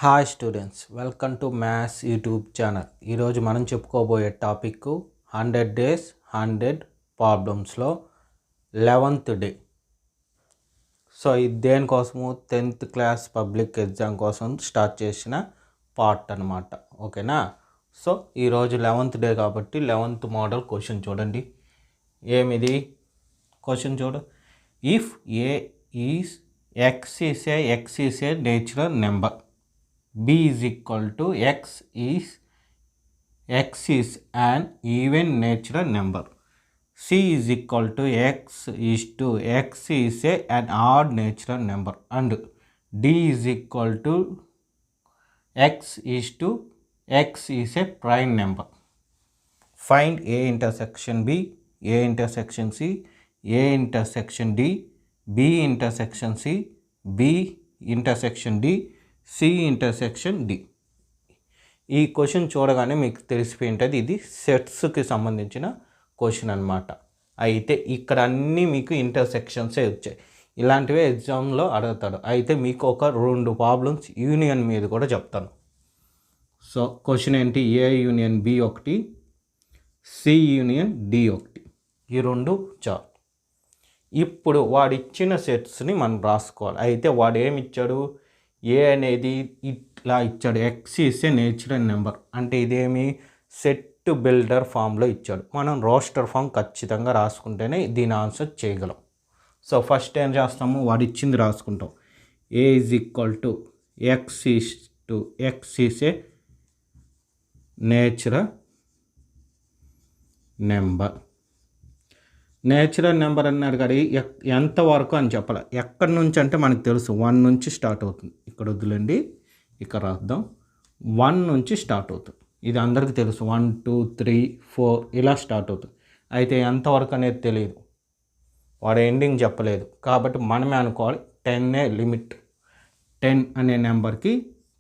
Hi students, welcome to maths YouTube channel. ఈరోజు మనం చెప్పుకోబోయే టాపిక్ 100 days 100 ప్రాబ్లమ్స్లో 11th డే. సో ఇది దేనికోసము 10th క్లాస్ పబ్లిక్ ఎగ్జామ్ కోసం స్టార్ట్ చేసిన పార్ట్ అనమాట. ఓకేనా? సో ఈరోజు 11th డే కాబట్టి 11th మోడల్ క్వశ్చన్ చూడండి. ఏమిది క్వశ్చన్ చూడు. If A is x is a natural number, b is equal to x is an even natural number, c is equal to x is an odd natural number, and d is equal to x is a prime number. Find a intersection b, a intersection c, a intersection d, b intersection c, b intersection d, C intersection D. ఈ question చూడగానే మీకు తెలిసిపోయి ఉంటుంది, ఇది సెట్స్కి సంబంధించిన question అనమాట. అయితే ఇక్కడ అన్నీ మీకు ఇంటర్సెక్షన్సే వచ్చాయి. ఇలాంటివే ఎగ్జామ్లో అడుగుతాడు. అయితే మీకు ఒక 2 ప్రాబ్లమ్స్ యూనియన్ మీద కూడా చెప్తాను. సో క్వశ్చన్ ఏంటి? ఏ యూనియన్ బి ఒకటి, సి యూనియన్ డి ఒకటి. ఈ 2 చాలు. ఇప్పుడు వాడిచ్చిన సెట్స్ని మనం రాసుకోవాలి. అయితే వాడు ఏమి ఇచ్చాడు? ఏ అనేది ఇట్లా ఇచ్చాడు, X is a natural number. అంటే ఇదేమి సెట్ బిల్డర్ ఫామ్లో ఇచ్చాడు. మనం రోస్టర్ ఫామ్ ఖచ్చితంగా రాసుకుంటేనే దీని ఆన్సర్ చేయగలం. సో ఫస్ట్ ఏం చేస్తాము? వాడు ఇచ్చింది రాసుకుంటాం. A is equal to x is a natural number. Natural number అన్నాడు కానీ ఎంతవరకు అని చెప్పాలి. ఎక్కడి నుంచి అంటే మనకు తెలుసు 1 నుంచి స్టార్ట్ అవుతుంది. ఇక్కడ వద్దులేండి, ఇక్కడ రాద్దాం. 1 నుంచి స్టార్ట్ అవుతుంది. ఇది అందరికీ తెలుసు. 1 2 3 4 ఇలా స్టార్ట్ అవుతుంది. అయితే ఎంతవరకు అనేది తెలియదు, వాడు ఎండింగ్ చెప్పలేదు. కాబట్టి మనమే అనుకోవాలి 10 లిమిట్. 10 అనే నెంబర్కి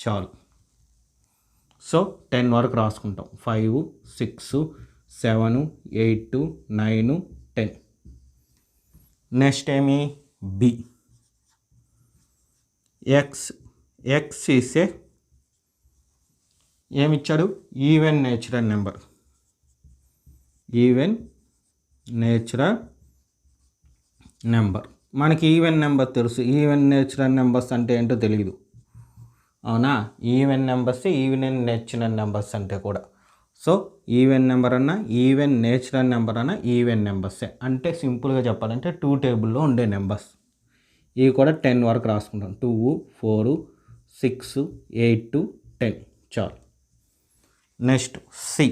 చాలు. సో 10 వరకు రాసుకుంటాం. 5 6 7 8 9 10. నెక్స్ట్ ఏమి? బి. ఎక్స్ ఈస్ ఏ ఏమిచ్చాడు? Even natural number. Even natural number. మనకి ఈవెన్ నెంబర్ తెలుసు. ఈవెన్ నేచురల్ నెంబర్స్ అంటే ఏంటో తెలియదు, అవునా? Even numbers, even natural numbers అంటే కూడా. సో ఈవెన్ నెంబర్ అన్న, ఈవెన్ నేచురల్ నెంబర్ అన్న ఈవెన్ నెంబర్సే. అంటే సింపుల్గా చెప్పాలంటే 2 టేబుల్లో ఉండే నెంబర్స్. ఇవి కూడా 10 వరకు రాసుకుంటాం. 2 4 6 8 10 చాలు. Next C.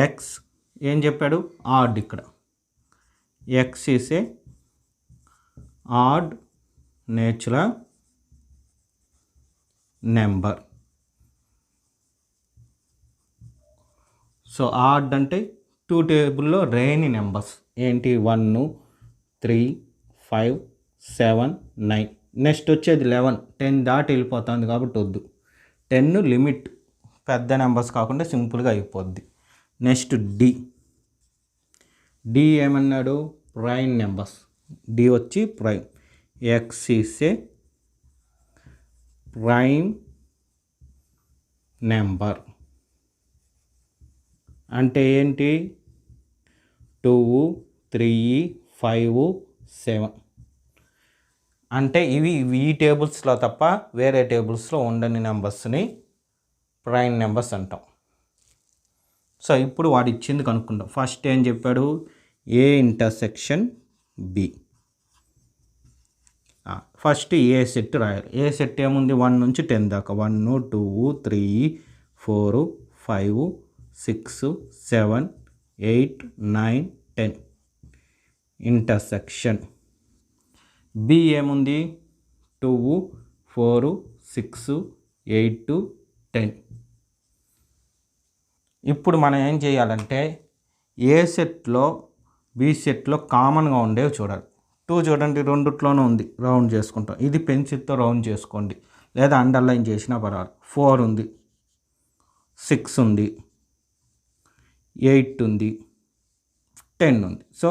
ఎక్స్ ఏం చెప్పాడు? ఆడ్. ఇక్కడ x is a odd natural number. So odd అంటే 2 టేబుల్లో లేని నెంబర్స్ ఏంటి? 1 3 5 7 9. నెక్స్ట్ వచ్చేది 11. 10 దాటి వెళ్ళిపోతుంది కాబట్టి వద్దు. 10 లిమిట్, పెద్ద నెంబర్స్ కాకుండా సింపుల్గా అయిపోద్ది. Next D. డి ఏమన్నాడు? Prime numbers. డి వచ్చి prime. X is a prime number. అంటే ఏంటి? 2 3 5 7. అంటే ఇవి ఈ టేబుల్స్లో తప్ప వేరే టేబుల్స్లో ఉండని నెంబర్స్ని ప్రైమ్ నెంబర్స్ అంటాం. సో ఇప్పుడు వాడు ఇచ్చింది కనుక్కుందాం. ఫస్ట్ ఏం చెప్పాడు? A intersection B. First A set రాయాలి. ఏ సెట్ ఏముంది? 1 నుంచి 10 దాకా. 1 2 3 4 5 6 7 8 9 10. ఇంటర్సెక్షన్ బి ఏముంది? 2 4 6 8 10. ఇప్పుడు మనం ఏం చేయాలంటే ఏ సెట్లో బి సెట్లో కామన్గా ఉండేవి చూడాలి. 2 చూడండి, రెండిట్లోనూ ఉంది. రౌండ్ చేసుకుంటాం. ఇది పెన్సిల్తో రౌండ్ చేసుకోండి, లేదా అండర్లైన్ చేసినా పర్వాలేదు. 4 ఉంది, 6 ఉంది, 8 ఉంది, 10 ఉంది. సో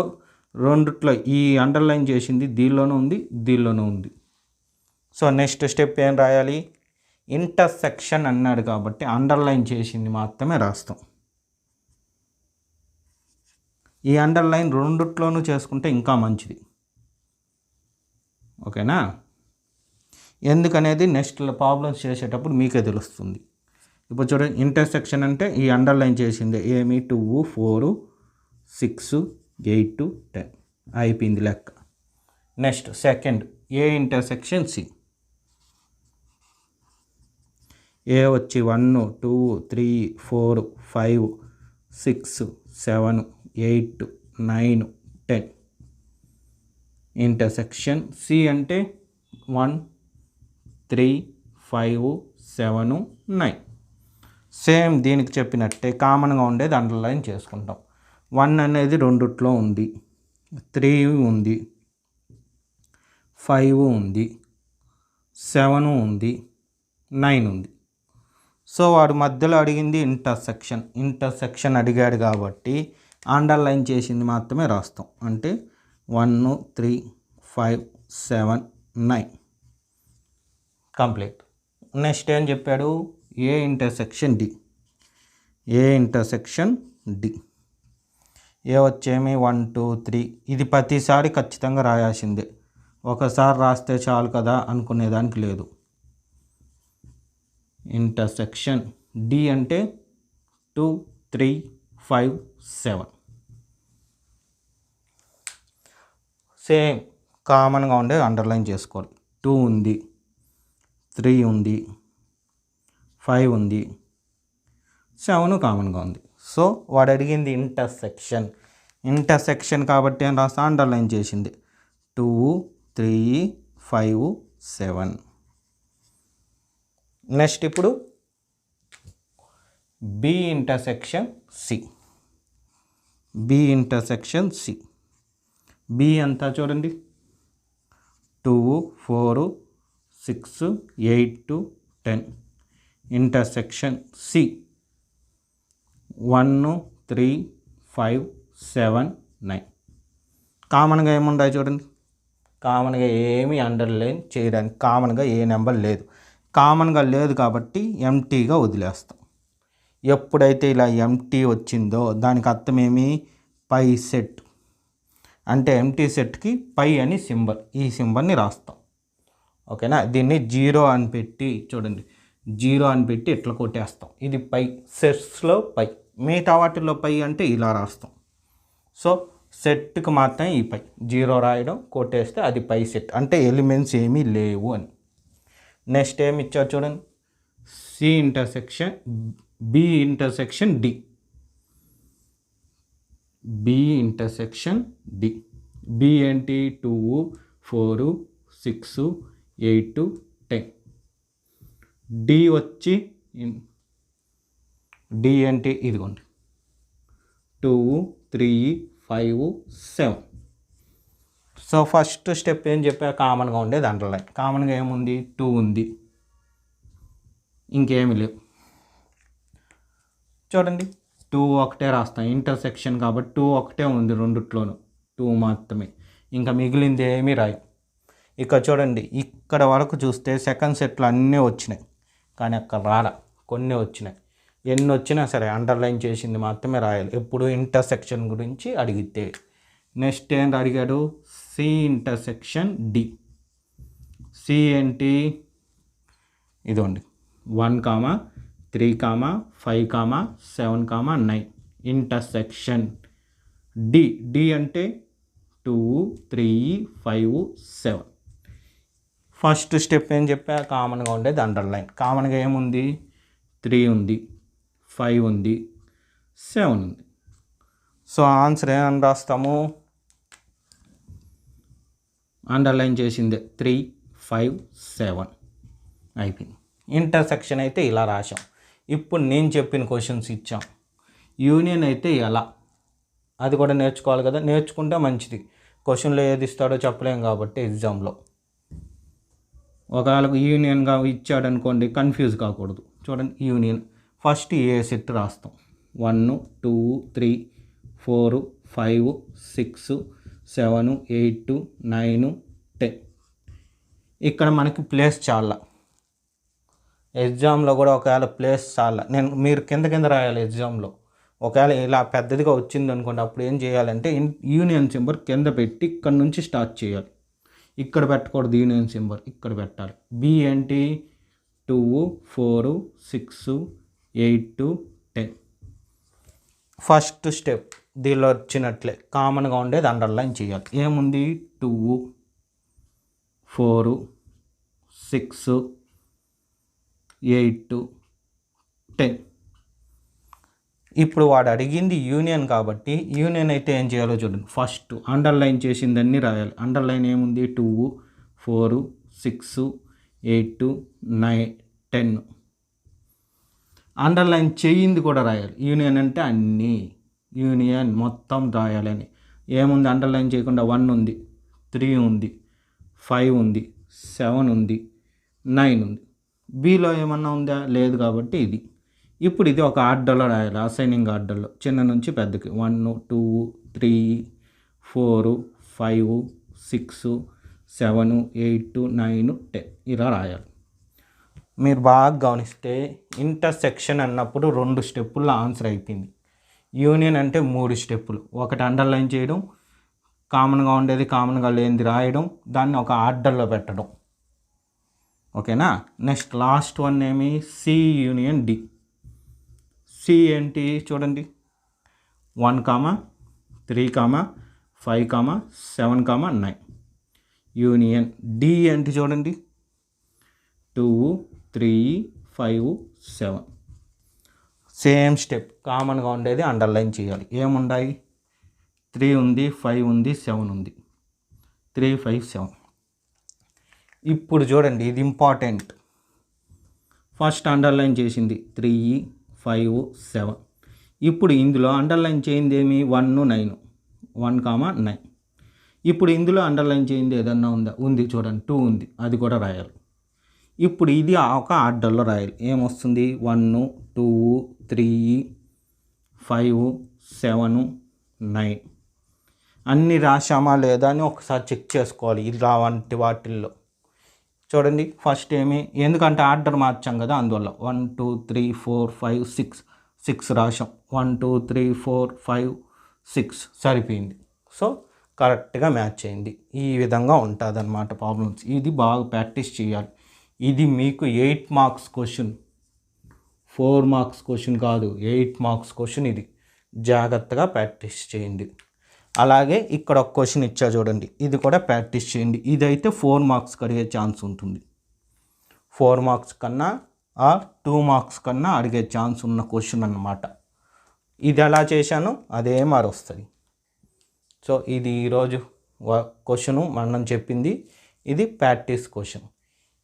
రెండిట్లో ఈ అండర్లైన్ చేసింది దీనిలోనూ ఉంది, దీనిలోనూ ఉంది. సో నెక్స్ట్ స్టెప్ ఏం రాయాలి, ఇంటర్సెక్షన్ అన్నాడు కాబట్టి అండర్లైన్ చేసింది మాత్రమే రాస్తాం. ఈ అండర్లైన్ రెండిట్లోనూ చేసుకుంటే ఇంకా మంచిది, ఓకేనా. ఎందుకనేది నెక్స్ట్ ప్రాబ్లమ్స్ చేసేటప్పుడు మీకే తెలుస్తుంది. ఇప్పుడు చూడండి, ఇంటర్సెక్షన్ అంటే ఈ అండర్లైన్ చేసింది ఏమి 2 4 6 8 10 అయిపోయింది లెక్క. Next second A intersection C. A వచ్చి 1 2 3 4 5 6 7 8 9 10. ఇంటర్సెక్షన్ సి అంటే 1 3 5 7 9. సేమ్ దీనికి చెప్పినట్టే కామన్గా ఉండేది అండర్లైన్ చేసుకుంటాం. 1 అనేది రెండిట్లో ఉంది, 3 ఉంది, 5 ఉంది, 7 ఉంది, 9 ఉంది. సో వాడు మధ్యలో అడిగింది ఇంటర్సెక్షన్ అడిగాడు కాబట్టి అండర్లైన్ చేసింది మాత్రమే రాస్తాం. అంటే 1 3 5 7 9 కంప్లీట్. నెక్స్ట్ ఏం చెప్పాడు, A intersection D. A intersection D. A వచ్చేమి 1 2 3. ఇది ప్రతిసారి ఖచ్చితంగా రాయాల్సిందే, ఒకసారి రాస్తే చాలు కదా అనుకునేదానికి లేదు. ఇంటర్సెక్షన్ డి అంటే 2 3 5 7. సేమ్ కామన్గా ఉండే అండర్లైన్ చేసుకోవాలి. 2 ఉంది, 3 ఉంది, 5 ఉంది, 7 కామన్గా ఉంది. సో వాడు అడిగింది ఇంటర్సెక్షన్ కాబట్టి ఏం రాస్తా, అండర్లైన్ చేసింది 2 3 5 7. నెక్స్ట్ ఇప్పుడు B intersection C. B intersection C. B అంతా చూడండి 2 4 6 8 10. Intersection C 1 3 5 7 9. కామన్గా ఏముంటాయి చూడండి, కామన్గా ఏమీ అండర్లైన్ చేయడానికి కామన్గా ఏ నెంబర్ లేదు. కామన్గా లేదు కాబట్టి ఎంటీగా వదిలేస్తాం. ఎప్పుడైతే ఇలా ఎంటీ వచ్చిందో దానికి అర్థమేమి, పై సెట్. అంటే ఎంటీ సెట్కి పై అని సింబల్, ఈ సింబల్ని రాస్తాం, ఓకేనా. దీన్ని 0 అని పెట్టి చూడండి, 0 అని పెట్టి ఇట్లా కొట్టేస్తాం. ఇది పై, సెట్స్లో పై. మిగతా వాటిల్లో పై అంటే ఇలా రాస్తాం. సో సెట్కి మాత్రం ఈ పై 0 రాయడం, కొట్టేస్తే అది పై సెట్, అంటే ఎలిమెంట్స్ ఏమీ లేవు అని. నెక్స్ట్ ఏమి ఇచ్చారు చూడండి, C intersection B intersection D. B intersection D. B ఏంటి 2 4 6 8 10. డి వచ్చి డి అంటే ఇదిగోండి 2 3 5 7. సో ఫస్ట్ స్టెప్ ఏం చెప్పా, కామన్గా ఉండేది అండర్లైన్. కామన్గా ఏముంది, 2 ఉంది, ఇంకేమి లేవు. చూడండి 2 ఒకటే రాస్తాం, ఇంటర్సెక్షన్ కాబట్టి 2 ఒకటే ఉంది రెండిట్లోనూ, 2 మాత్రమే. ఇంకా మిగిలింది ఏమీ రాయం. ఇక చూడండి, ఇక్కడ వరకు చూస్తే సెకండ్ సెట్లు అన్నీ వచ్చినాయి, కానీ అక్కడ రాలా, కొన్ని వచ్చినాయి. ఎన్ని వచ్చినా సరే అండర్లైన్ చేసింది మాత్రమే రాయాలి ఎప్పుడు ఇంటర్సెక్షన్ గురించి అడిగితే. నెక్స్ట్ ఏంటి అడిగాడు, సి ఇంటర్సెక్షన్ డి. సి ఏంటి, ఇదిగోండి 1 3 5 7 9. Intersection D. డి అంటే 2 3 5 7. ఫస్ట్ స్టెప్ ఏం చెప్పా, కామన్గా ఉండేది అండర్లైన్. కామన్గా ఏముంది, 3 ఉంది, 5 ఉంది, 7 ఉంది. సో ఆన్సర్ ఏమని రాస్తాము, అండర్లైన్ చేసిందే 3 5 7 అయిపోయింది. ఇంటర్సెక్షన్ అయితే ఇలా రాసాం. ఇప్పుడు నేను చెప్పిన క్వశ్చన్స్ ఇచ్చాం. యూనియన్ అయితే ఎలా, అది కూడా నేర్చుకోవాలి కదా, నేర్చుకుంటే మంచిది. క్వశ్చన్లో ఏది ఇస్తాడో చెప్పలేం కాబట్టి ఎగ్జామ్లో. ఒకవేళ యూనియన్గా ఇచ్చాడనుకోండి కన్ఫ్యూజ్ కాకూడదు. చూడండి, యూనియన్ ఫస్ట్ ఏ సెట్ రాస్తాం, 1 2 3 4 5 6 7 8 9 10. ఇక్కడ మనకి ప్లేస్ చాలా, ఎగ్జామ్లో కూడా ఒకవేళ ప్లేస్ చాలా, మీరు కింద రాయాలి ఎగ్జామ్లో. ఒకవేళ ఇలా పెద్దదిగా వచ్చింది అనుకోండి, అప్పుడు ఏం చేయాలంటే యూనియన్ సింబల్ కింద పెట్టి ఇక్కడ నుంచి స్టార్ట్ చేయాలి. ఇక్కడ పెట్టకూడదు, యూనియన్ సింబల్ ఇక్కడ పెట్టాలి. బి ఏంటి 2 4 6 8 10. ఫస్ట్ స్టెప్ దీనిలో వచ్చినట్లే కామన్గా ఉండేది అండర్లైన్ చేయాలి. ఏముంది 2 4 6 8 10. ఇప్పుడు వాడు అడిగింది యూనియన్ కాబట్టి యూనియన్ అయితే ఏం చేయాలో చూడండి. ఫస్ట్ అండర్లైన్ చేసిందన్నీ రాయాలి. అండర్లైన్ ఏముంది 2 4 6 8 9 10. అండర్లైన్ చేయింది కూడా రాయాలి. యూనియన్ అంటే అన్నీ, యూనియన్ మొత్తం రాయాలని. ఏముంది అండర్లైన్ చేయకుండా 1 ఉంది, 3 ఉంది, 5 ఉంది, 7 ఉంది, 9 ఉంది. బిలో ఏమన్నా ఉందా? లేదు కాబట్టి ఇది. ఇప్పుడు ఇది ఒక ఆర్డర్లో రాయాలి, అసైనింగ్ ఆర్డర్లో చిన్న నుంచి పెద్దకి. 1 2 3 4 5 6 7 8 9 10 ఇలా రాయాలి. మీరు బాగా గమనిస్తే ఇంటర్సెక్షన్ అన్నప్పుడు 2 స్టెప్పుల్లో ఆన్సర్ అయిపోయింది. యూనియన్ అంటే 3 స్టెప్పులు. ఒకటి అండర్లైన్ చేయడం, కామన్గా ఉండేది కామన్గా లేనిది రాయడం, దాన్ని ఒక ఆర్డర్లో పెట్టడం. ఓకేనా? నెక్స్ట్ లాస్ట్ వన్ ఏమి? C union D. సి ఏంటి చూడండి, 1 3 5 7 9. యూనియన్ డి ఏంటి చూడండి, 2 3 5 7. సేమ్ స్టెప్, కామన్గా ఉండేది అండర్లైన్ చేయాలి. ఏముండాయి? 3 ఉంది, 5 ఉంది, 7 ఉంది. 3 5 7. ఇప్పుడు చూడండి, ఇది ఇంపార్టెంట్. ఫస్ట్ అండర్లైన్ చేసింది 3 5 7. ఇప్పుడు ఇందులో అండర్లైన్ చేయింది ఏమి? 1 9, 1 9. ఇప్పుడు ఇందులో అండర్లైన్ చేయింది ఏదన్నా ఉందా? ఉంది చూడండి, 2 ఉంది, అది కూడా రాయాలి. ఇప్పుడు ఇది ఒక ఆర్డర్లో రాయాలి. ఏమొస్తుంది? 1 2 3 5 7 9. అన్నీ రాశామా లేదా అని ఒకసారి చెక్ చేసుకోవాలి. ఇలా వంటి వాటిల్లో చూడండి. ఫస్ట్ ఏమి? ఎందుకంటే ఆర్డర్ మార్చాం కదా, అందువల్ల 1 2 3 4 5 6 రాశాం. 1 2 3 4 5 6 సరిపోయింది. సో కరెక్ట్గా మ్యాచ్ అయింది. ఈ విధంగా ఉంటుంది అన్నమాట ప్రాబ్లమ్స్. ఇది బాగా ప్రాక్టీస్ చేయాలి. ఇది మీకు 8 మార్క్స్ క్వశ్చన్, 4 మార్క్స్ క్వశ్చన్ కాదు, 8 మార్క్స్ క్వశ్చన్. ఇది జాగ్రత్తగా ప్రాక్టీస్ చేయండి. అలాగే ఇక్కడ ఒక క్వశ్చన్ ఇచ్చా చూడండి, ఇది కూడా ప్రాక్టీస్ చేయండి. ఇదైతే 4 మార్క్స్ అడిగే ఛాన్స్ ఉంటుంది. 4 మార్క్స్ కన్నా 2 మార్క్స్ కన్నా అడిగే ఛాన్స్ ఉన్న క్వశ్చన్ అన్నమాట. ఇది ఎలా చేశానో అదే మరి వస్తుంది. సో ఇది ఈరోజు క్వశ్చను మనం చెప్పింది. ఇది ప్రాక్టీస్ క్వశ్చన్.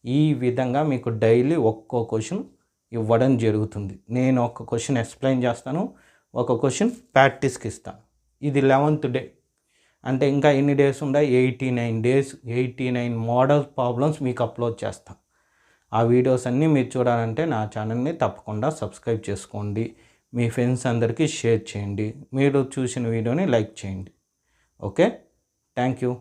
ఈ విధంగా మీకు డైలీ ఒక్కో క్వశ్చన్ ఇవ్వడం జరుగుతుంది. నేను ఒక క్వశ్చన్ ఎక్స్ప్లెయిన్ చేస్తాను, ఒక క్వశ్చన్ ప్రాక్టీస్కి ఇస్తాను. ఇది 11th డే అంటే ఇంకా ఎన్ని డేస్ ఉన్నాయి? 89 డేస్. 89 మోడల్ ప్రాబ్లమ్స్ మీకు అప్లోడ్ చేస్తాను. ఆ వీడియోస్ అన్నీ మీరు చూడాలంటే నా ఛానల్ని తప్పకుండా సబ్స్క్రైబ్ చేసుకోండి. మీ ఫ్రెండ్స్ అందరికీ షేర్ చేయండి. మీరు చూసిన వీడియోని లైక్ చేయండి. Okay, thank you.